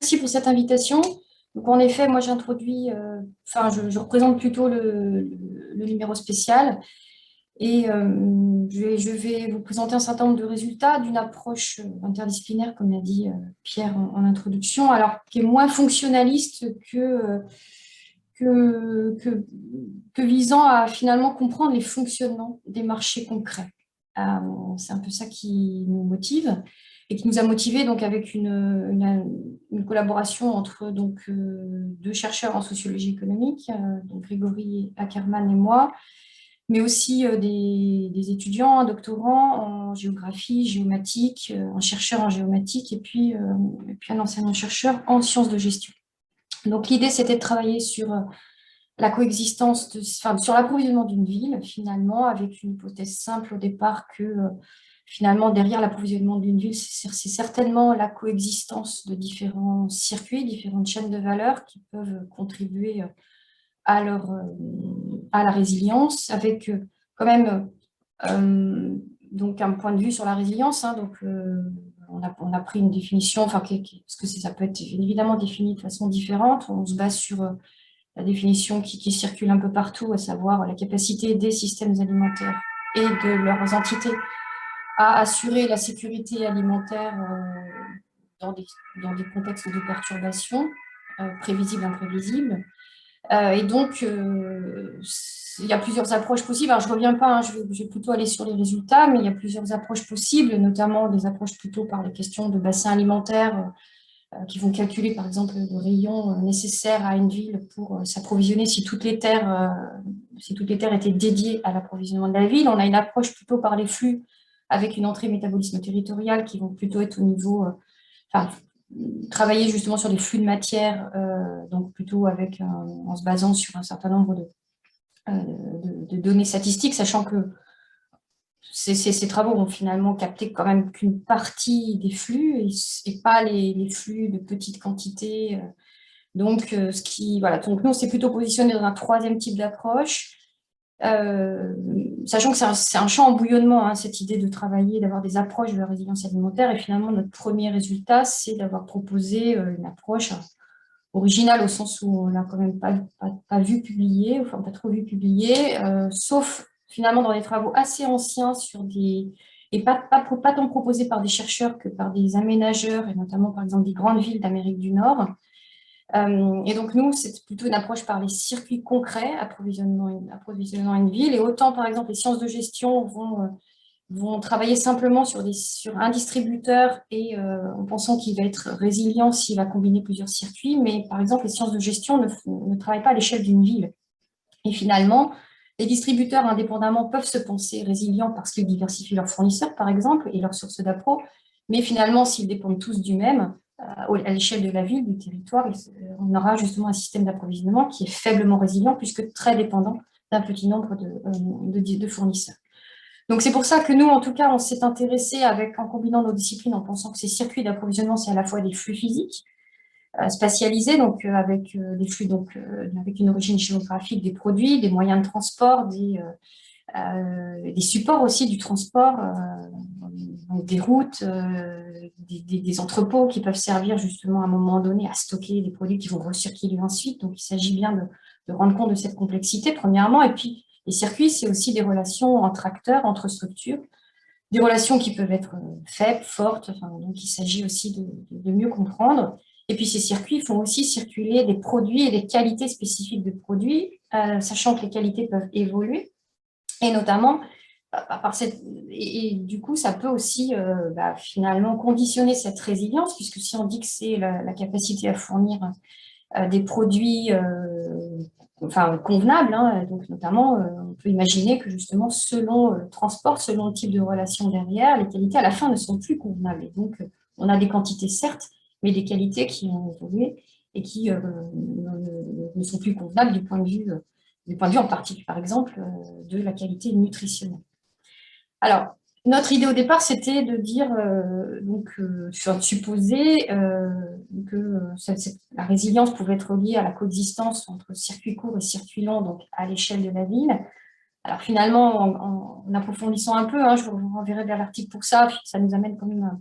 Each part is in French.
merci pour cette invitation. Donc, en effet, moi, j'introduis, je représente plutôt le numéro spécial et je vais vous présenter un certain nombre de résultats d'une approche interdisciplinaire, comme l'a dit Pierre en introduction, alors qui est moins fonctionnaliste que visant à finalement comprendre les fonctionnements des marchés concrets. C'est un peu ça qui nous motive et qui nous a motivés donc, avec une collaboration entre deux chercheurs en sociologie économique, donc Grégory Ackermann et moi, mais aussi des étudiants, un doctorant en géographie, géomatique, un chercheur en géomatique et puis un enseignant-chercheur en sciences de gestion. Donc l'idée, c'était de travailler sur la coexistence, sur l'approvisionnement d'une ville, finalement, avec une hypothèse simple au départ que, finalement, derrière l'approvisionnement d'une ville, c'est certainement la coexistence de différents circuits, différentes chaînes de valeur qui peuvent contribuer à la résilience, avec quand même donc un point de vue sur la résilience. On a pris une définition, parce que ça peut être évidemment défini de façon différente. On se base sur la définition qui circule un peu partout, à savoir la capacité des systèmes alimentaires et de leurs entités à assurer la sécurité alimentaire dans des contextes de perturbation prévisibles, imprévisibles. Et donc, il y a plusieurs approches possibles. Alors, je ne reviens pas, je vais plutôt aller sur les résultats, mais il y a plusieurs approches possibles, notamment des approches plutôt par les questions de bassin alimentaire, qui vont calculer, par exemple, le rayon nécessaire à une ville pour s'approvisionner si toutes les terres étaient dédiées à l'approvisionnement de la ville. On a une approche plutôt par les flux, avec une entrée métabolisme territorial qui vont plutôt être au niveau, travailler justement sur les flux de matière, donc plutôt en se basant sur un certain nombre de données statistiques, sachant que ces travaux ont finalement capté quand même qu'une partie des flux et pas les flux de petites quantités. Donc, donc nous, on s'est plutôt positionné dans un troisième type d'approche, sachant que c'est un champ en bouillonnement, cette idée de travailler, d'avoir des approches de la résilience alimentaire. Et finalement, notre premier résultat, c'est d'avoir proposé une approche originale au sens où on l'a quand même pas vu publier, enfin pas trop vu publier, sauf finalement dans des travaux assez anciens et pas tant proposés par des chercheurs que par des aménageurs, et notamment par exemple des grandes villes d'Amérique du Nord. Et donc nous, c'est plutôt une approche par les circuits concrets, approvisionnant une ville, et autant par exemple les sciences de gestion vont travailler simplement sur un distributeur et en pensant qu'il va être résilient s'il va combiner plusieurs circuits, mais par exemple les sciences de gestion ne travaillent pas à l'échelle d'une ville. Et finalement, les distributeurs indépendamment peuvent se penser résilients parce qu'ils diversifient leurs fournisseurs, par exemple, et leurs sources d'appro, mais finalement, s'ils dépendent tous du même, à l'échelle de la ville, du territoire, on aura justement un système d'approvisionnement qui est faiblement résilient puisque très dépendant d'un petit nombre de fournisseurs. Donc c'est pour ça que nous, en tout cas, on s'est intéressé en combinant nos disciplines, en pensant que ces circuits d'approvisionnement, c'est à la fois des flux physiques, spatialisés, donc avec des flux avec une origine géographique des produits, des moyens de transport, des supports aussi du transport, donc des routes, des entrepôts qui peuvent servir justement à un moment donné à stocker des produits qui vont recirculer ensuite. Donc il s'agit bien de rendre compte de cette complexité, premièrement, et puis les circuits, c'est aussi des relations entre acteurs, entre structures, des relations qui peuvent être faibles, fortes, donc il s'agit aussi de mieux comprendre. Et puis ces circuits font aussi circuler des produits et des qualités spécifiques de produits, sachant que les qualités peuvent évoluer, et notamment, et du coup, ça peut aussi finalement conditionner cette résilience, puisque si on dit que c'est la capacité à fournir des produits convenables, donc notamment, on peut imaginer que justement, selon le transport, selon le type de relation derrière, les qualités à la fin ne sont plus convenables. Et donc, on a des quantités, certes, mais des qualités qui ont évolué et qui ne sont plus convenables du point de vue en particulier, par exemple, de la qualité nutritionnelle. Alors, notre idée au départ, c'était de dire, de supposer que la résilience pouvait être liée à la coexistence entre circuits courts et circuits longs, donc à l'échelle de la ville. Alors finalement, en approfondissant un peu, je vous renverrai vers l'article pour ça, puis ça nous amène quand même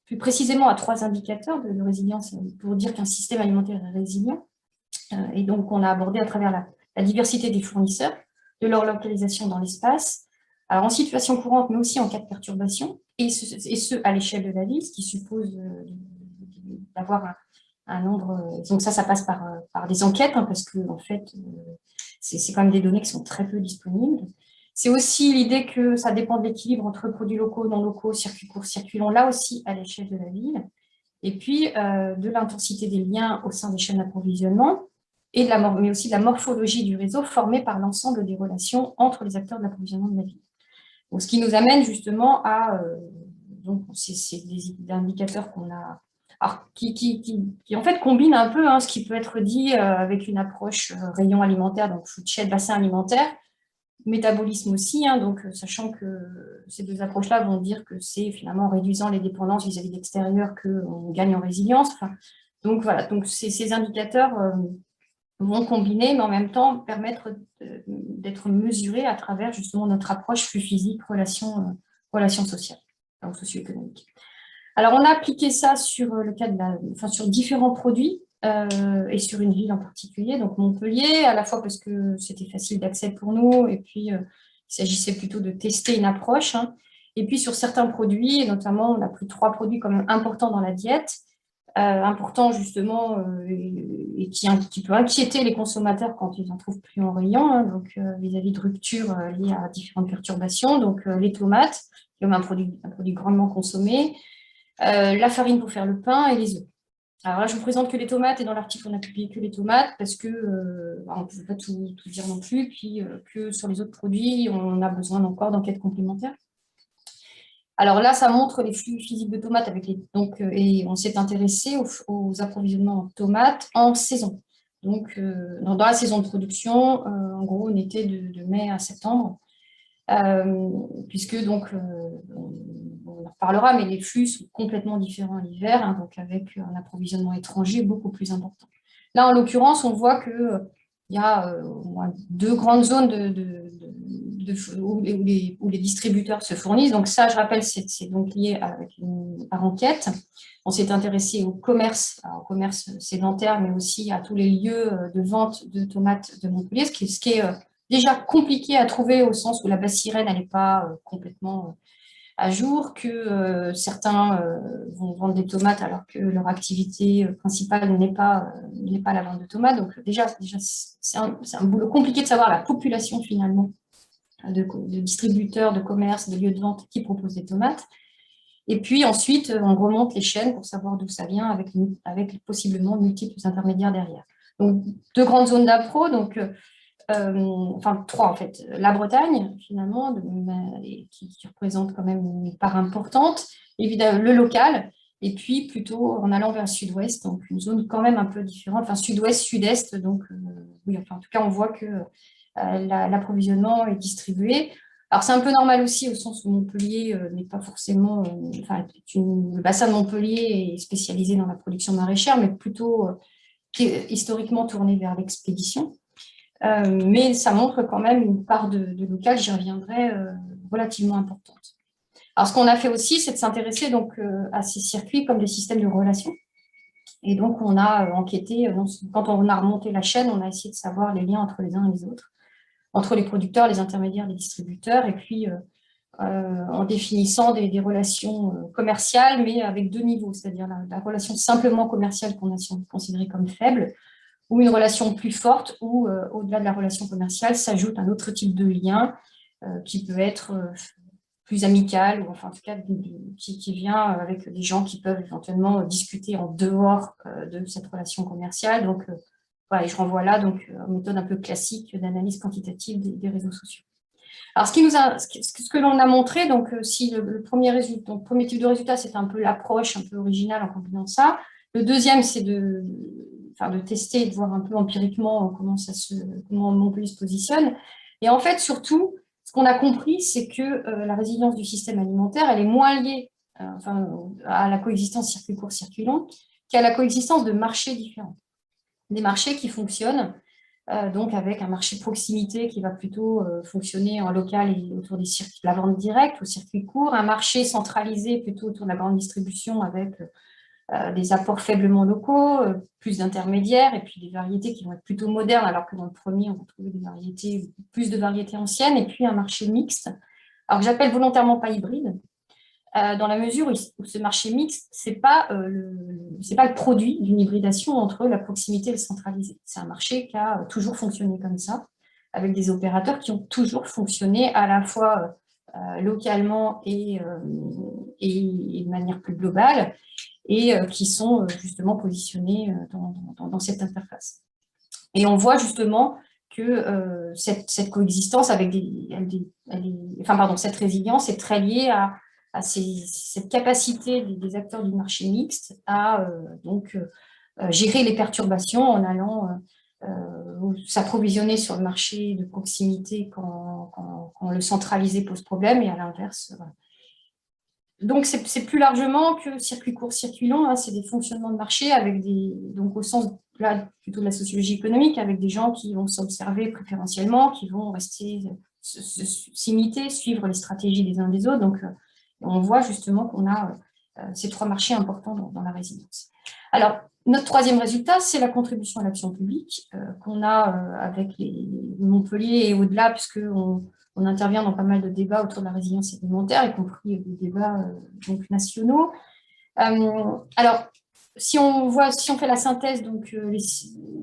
plus précisément à 3 indicateurs de résilience pour dire qu'un système alimentaire est résilient. Et donc, on a abordé à travers la diversité des fournisseurs, de leur localisation dans l'espace, alors en situation courante, mais aussi en cas de perturbation, et ce à l'échelle de la ville, ce qui suppose d'avoir un nombre. Donc ça passe par des enquêtes, hein, parce que en fait, c'est quand même des données qui sont très peu disponibles. C'est aussi l'idée que ça dépend de l'équilibre entre produits locaux, non locaux, circuits courts, circuits longs, là aussi à l'échelle de la ville. Et puis de l'intensité des liens au sein des chaînes d'approvisionnement, mais aussi de la morphologie du réseau formée par l'ensemble des relations entre les acteurs de l'approvisionnement de la ville. Donc, ce qui nous amène justement à, donc c'est des indicateurs qu'on a, alors, qui en fait combinent un peu ce qui peut être dit avec une approche rayon alimentaire, donc food chain, bassin alimentaire, métabolisme aussi, donc sachant que ces deux approches-là vont dire que c'est finalement en réduisant les dépendances vis-à-vis de l'extérieur qu'on gagne en résilience. Enfin, donc voilà, donc ces indicateurs vont combiner, mais en même temps permettre d'être mesurés à travers justement notre approche flux physique, relations sociales, donc socio-économiques. Alors, on a appliqué ça sur le cas sur différents produits et sur une ville en particulier, donc Montpellier, à la fois parce que c'était facile d'accès pour nous, et puis il s'agissait plutôt de tester une approche, et puis sur certains produits, et notamment on a pris 3 produits quand même importants dans la diète, important justement et qui peut inquiéter les consommateurs quand ils n'en trouvent plus en rayon, donc vis-à-vis de ruptures liées à différentes perturbations, donc les tomates, qui est un produit grandement consommé, la farine pour faire le pain et les œufs. Alors là, je vous présente que les tomates, et dans l'article, on a publié que les tomates parce que on ne peut pas tout dire non plus, puis que sur les autres produits, on a besoin encore d'enquêtes complémentaires. Alors là, ça montre les flux physiques de tomates et on s'est intéressé aux approvisionnements en tomates en saison. Donc, dans la saison de production, en gros, on était de mai à septembre, puisque donc, on en reparlera, mais les flux sont complètement différents l'hiver, donc avec un approvisionnement étranger beaucoup plus important. Là, en l'occurrence, on voit qu'il y a au moins 2 grandes zones où les distributeurs se fournissent. Donc ça, je rappelle, c'est donc lié par enquête. On s'est intéressé au commerce sédentaire, mais aussi à tous les lieux de vente de tomates de Montpellier, ce qui est déjà compliqué à trouver au sens où la base sirène n'est pas complètement à jour, que certains vont vendre des tomates alors que leur activité principale n'est pas la vente de tomates. Donc déjà c'est un boulot compliqué de savoir la population finalement de distributeurs, de commerces, de lieux de vente qui proposent des tomates. Et puis ensuite, on remonte les chaînes pour savoir d'où ça vient avec possiblement multiples intermédiaires derrière. Donc 2 grandes zones d'appro, donc 3 en fait. La Bretagne, finalement, qui représente quand même une part importante, évidemment le local, et puis plutôt en allant vers le sud-ouest, donc une zone quand même un peu différente, enfin sud-ouest, sud-est, donc oui, enfin en tout cas on voit que l'approvisionnement est distribué. Alors c'est un peu normal aussi au sens où Montpellier n'est pas forcément, le bassin de Montpellier est spécialisé dans la production maraîchère, mais plutôt historiquement tourné vers l'expédition. Mais ça montre quand même une part de local, j'y reviendrai, relativement importante. Alors, ce qu'on a fait aussi, c'est de s'intéresser donc à ces circuits comme des systèmes de relations. Et donc, on a enquêté, quand on a remonté la chaîne, on a essayé de savoir les liens entre les uns et les autres, entre les producteurs, les intermédiaires, les distributeurs, et puis en définissant des relations commerciales, mais avec 2 niveaux, c'est-à-dire la relation simplement commerciale qu'on a considérée comme faible, ou une relation plus forte où, au-delà de la relation commerciale, s'ajoute un autre type de lien qui peut être plus amical, ou enfin en tout cas qui vient avec des gens qui peuvent éventuellement discuter en dehors de cette relation commerciale. Donc voilà, et je renvoie là donc une méthode un peu classique d'analyse quantitative des réseaux sociaux. Alors ce que l'on a montré, donc si le premier type de résultat, c'est un peu l'approche un peu originale en combinant ça. Le deuxième, c'est de tester et de voir un peu empiriquement comment Montpellier se positionne. Et en fait, surtout, ce qu'on a compris, c'est que la résilience du système alimentaire, elle est moins liée à la coexistence circuit court, circuit long, qu'à la coexistence de marchés différents. Des marchés qui fonctionnent donc avec un marché de proximité qui va plutôt fonctionner en local et autour des circuits de la vente directe, au circuit court, un marché centralisé plutôt autour de la grande distribution avec des apports faiblement locaux, plus d'intermédiaires, et puis des variétés qui vont être plutôt modernes, alors que dans le premier, on va trouver des variétés, plus de variétés anciennes, et puis un marché mixte, alors que j'appelle volontairement pas hybride, dans la mesure où ce marché mixte, c'est pas le produit d'une hybridation entre la proximité et le centralisé. C'est un marché qui a toujours fonctionné comme ça, avec des opérateurs qui ont toujours fonctionné à la fois localement et de manière plus globale, et qui sont justement positionnés dans cette interface. Et on voit justement que cette coexistence avec cette résilience est très liée à cette capacité des acteurs du marché mixte à gérer les perturbations en allant s'approvisionner sur le marché de proximité quand le centralisé pose problème, et à l'inverse. Voilà. Donc, c'est plus largement que circuit court, circuit long, hein, c'est des fonctionnements de marché avec donc au sens là, plutôt de la sociologie économique, avec des gens qui vont s'observer préférentiellement, qui vont rester, s'imiter, suivre les stratégies des uns des autres. Donc, on voit justement qu'on a ces trois marchés importants dans la résilience. Alors, notre troisième résultat, c'est la contribution à l'action publique qu'on a avec les Montpellier et au-delà, puisqu'on intervient dans pas mal de débats autour de la résilience alimentaire, y compris des débats donc nationaux. Alors, si on fait la synthèse, donc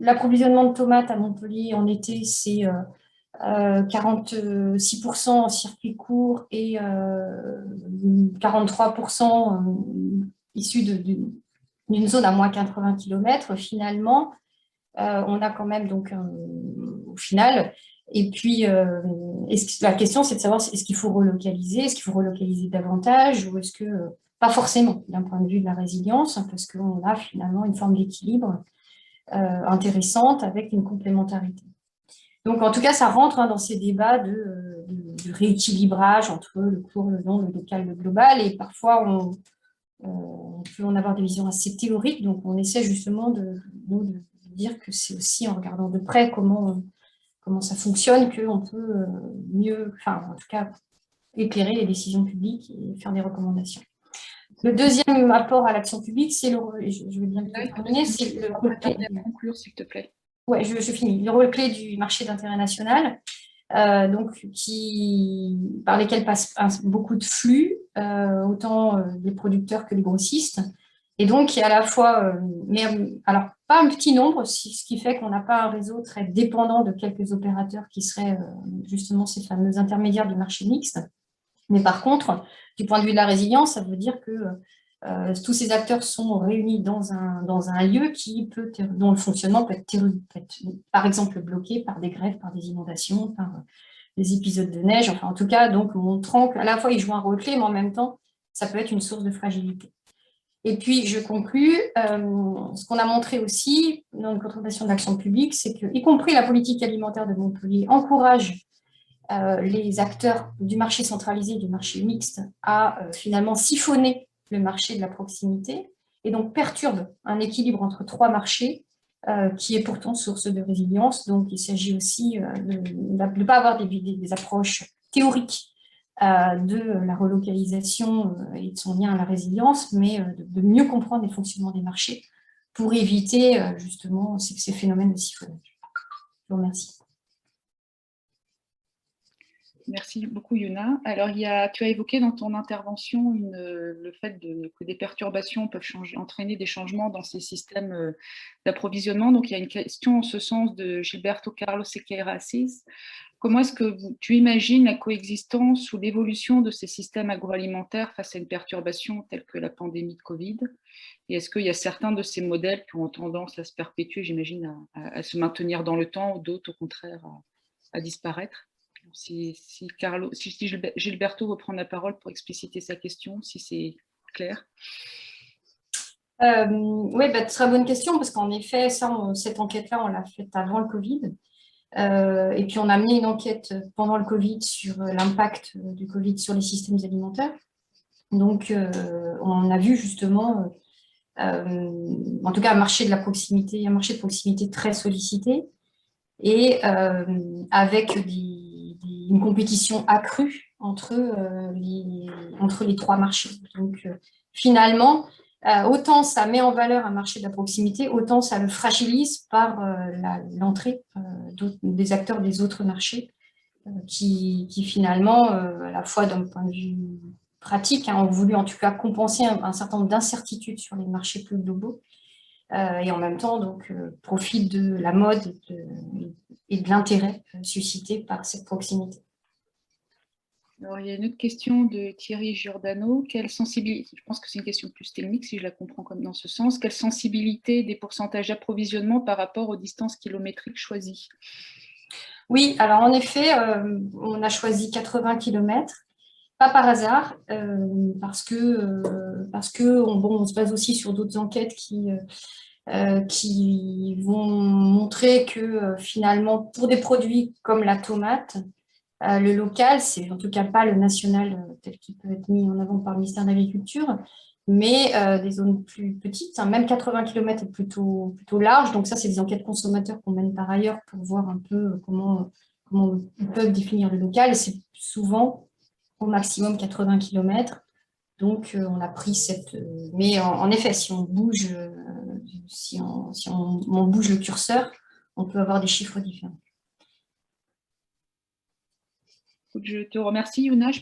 l'approvisionnement de tomates à Montpellier en été, c'est 46% en circuit court et 43% issus d'une zone à moins 80 km. Finalement, on a quand même donc au final. Et puis, la question, c'est de savoir est-ce qu'il faut relocaliser davantage, ou est-ce que, pas forcément, d'un point de vue de la résilience, parce qu'on a finalement une forme d'équilibre intéressante avec une complémentarité. Donc, en tout cas, ça rentre dans ces débats de rééquilibrage entre le court, le long, le local, le global, et parfois, on peut en avoir des visions assez théoriques, donc on essaie justement de dire que c'est aussi en regardant de près comment ça fonctionne qu'on peut mieux, enfin en tout cas, éclairer les décisions publiques et faire des recommandations. Le deuxième apport à l'action publique, c'est je vais bien terminer, c'est le rôle clé. Conclure, s'il te plaît. Ouais, je finis. Le rôle clé du marché d'intérêt national, par lesquels passent beaucoup de flux, autant les producteurs que les grossistes. Et donc, il y a à la fois, mais alors pas un petit nombre, ce qui fait qu'on n'a pas un réseau très dépendant de quelques opérateurs qui seraient justement ces fameux intermédiaires du marché mixte. Mais par contre, du point de vue de la résilience, ça veut dire que tous ces acteurs sont réunis dans un lieu dont le fonctionnement peut être, par exemple, bloqué par des grèves, par des inondations, par des épisodes de neige, enfin en tout cas, donc montrant qu'à la fois ils jouent un rôle clé, mais en même temps, ça peut être une source de fragilité. Et puis, je conclus, ce qu'on a montré aussi dans une contribution d'action publique, c'est que, y compris la politique alimentaire de Montpellier, encourage les acteurs du marché centralisé, du marché mixte, à finalement siphonner le marché de la proximité, et donc perturbe un équilibre entre trois marchés qui est pourtant source de résilience. Donc, il s'agit aussi de ne pas avoir des approches théoriques de la relocalisation et de son lien à la résilience, mais de mieux comprendre les fonctionnements des marchés pour éviter justement ces phénomènes de siphonnage. Je vous remercie. Merci beaucoup, Yuna. Alors, tu as évoqué dans ton intervention le fait que des perturbations peuvent entraîner des changements dans ces systèmes d'approvisionnement. Donc, il y a une question en ce sens de Gilberto Carlos Sequeira Assis. Comment est-ce que tu imagines la coexistence ou l'évolution de ces systèmes agroalimentaires face à une perturbation telle que la pandémie de Covid? Et est-ce qu'il y a certains de ces modèles qui ont tendance à se perpétuer, j'imagine, à se maintenir dans le temps, ou d'autres, au contraire, à disparaître? Si Gilberto veut prendre la parole pour expliciter sa question, si c'est clair. Oui, très bonne question, parce qu'en effet, cette enquête-là, on l'a faite avant le Covid. Et puis, on a mené une enquête pendant le Covid sur l'impact du Covid sur les systèmes alimentaires. Donc, on a vu justement, en tout cas, un marché de proximité très sollicité. et avec une compétition accrue entre les trois marchés. Donc, finalement, autant ça met en valeur un marché de la proximité, autant ça le fragilise par l'entrée des acteurs des autres marchés qui finalement, à la fois d'un point de vue pratique, ont voulu en tout cas compenser un certain nombre d'incertitudes sur les marchés plus globaux et en même temps donc, profitent de la mode et de l'intérêt suscité par cette proximité. Alors, il y a une autre question de Thierry Giordano. Quelle sensibilité, je pense que c'est une question plus technique si je la comprends comme dans ce sens, quelle sensibilité des pourcentages d'approvisionnement par rapport aux distances kilométriques choisies? Oui, alors en effet, on a choisi 80 km, pas par hasard, parce que on se base aussi sur d'autres enquêtes qui vont montrer que finalement, pour des produits comme la tomate, le local, c'est en tout cas pas le national tel qu'il peut être mis en avant par le ministère de l'Agriculture, mais des zones plus petites, hein, même 80 km est plutôt large. Donc ça, c'est des enquêtes consommateurs qu'on mène par ailleurs pour voir un peu comment ils peuvent définir le local. Et c'est souvent au maximum 80 km. Donc on a pris cette... mais en effet, si on bouge, on bouge le curseur, on peut avoir des chiffres différents. Je te remercie, Yuna.